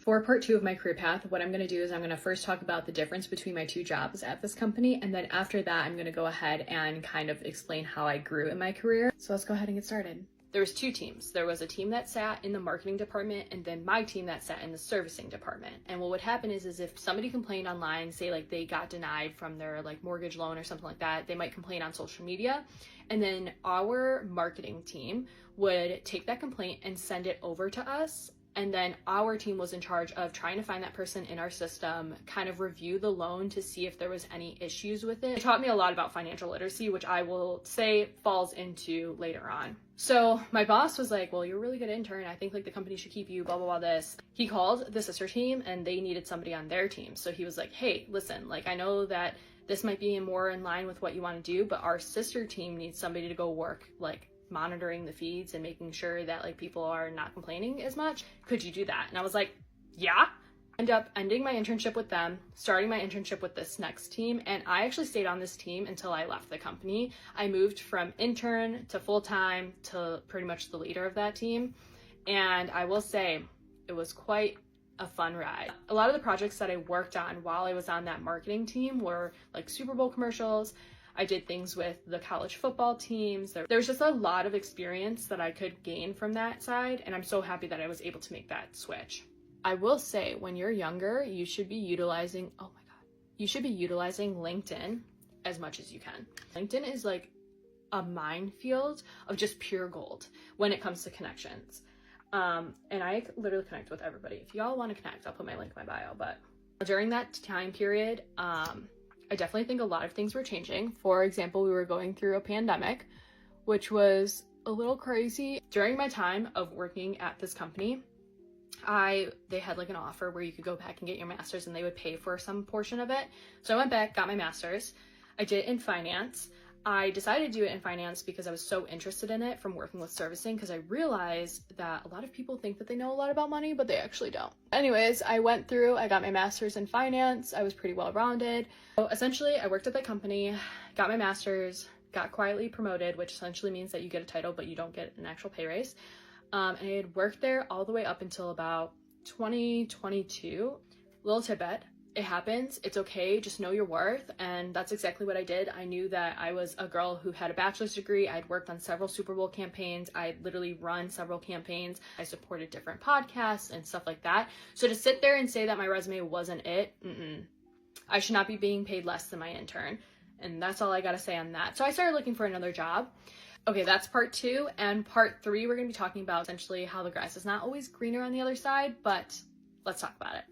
For part 2 of my career path, what I'm going to do is I'm going to first talk about the difference between my 2 jobs at this company, and then after that I'm going to go ahead and kind of explain how I grew in my career. So let's go ahead and get started. There was 2 teams. There was a team that sat in the marketing department and then my team that sat in the servicing department. And what would happen is if somebody complained online, say like they got denied from their like mortgage loan or something like that, they might complain on social media. And then our marketing team would take that complaint and send it over to us. And then our team was in charge of trying to find that person in our system, kind of review the loan to see if there was any issues with it. It taught me a lot about financial literacy, which I will say falls into later on. So my boss was like, well, you're a really good intern. I think like the company should keep you, blah, blah, blah, this. He called the sister team and they needed somebody on their team. So he was like, hey, listen, like I know that this might be more in line with what you want to do, but our sister team needs somebody to go work like monitoring the feeds and making sure that like people are not complaining as much. Could you do that? And I was like, yeah. End up ending my internship with them, starting my internship with this next team, and I actually stayed on this team until I left the company. I moved from intern to full-time to pretty much the leader of that team, and I will say it was quite a fun ride. A lot of the projects that I worked on while I was on that marketing team were like Super Bowl commercials. I did things with the college football teams. There was just a lot of experience that I could gain from that side, and I'm so happy that I was able to make that switch. I will say, when you're younger, you should be utilizing, LinkedIn as much as you can. LinkedIn is like a minefield of just pure gold when it comes to connections. And I literally connect with everybody. If y'all want to connect, I'll put my link in my bio. But during that time period, I definitely think a lot of things were changing. For example, we were going through a pandemic, which was a little crazy. During my time of working at this company, they had like an offer where you could go back and get your master's and they would pay for some portion of it. So I went back, got my master's. I did it in finance. I decided to do it in finance because I was so interested in it from working with servicing, because I realized that a lot of people think that they know a lot about money, but they actually don't. Anyways, I went through, I got my master's in finance. I was pretty well-rounded. So essentially, I worked at that company, got my master's, got quietly promoted, which essentially means that you get a title, but you don't get an actual pay raise. And I had worked there all the way up until about 2022. Little tidbit. It happens, it's okay, just know your worth, and that's exactly what I did. I knew that I was a girl who had a bachelor's degree. I'd worked on several Super Bowl campaigns. I'd literally run several campaigns. I supported different podcasts and stuff like that. So to sit there and say that my resume wasn't it, I should not be being paid less than my intern. And that's all I gotta say on that. So I started looking for another job. Okay, that's part 2, and part 3 we're gonna be talking about essentially how the grass is not always greener on the other side, but let's talk about it.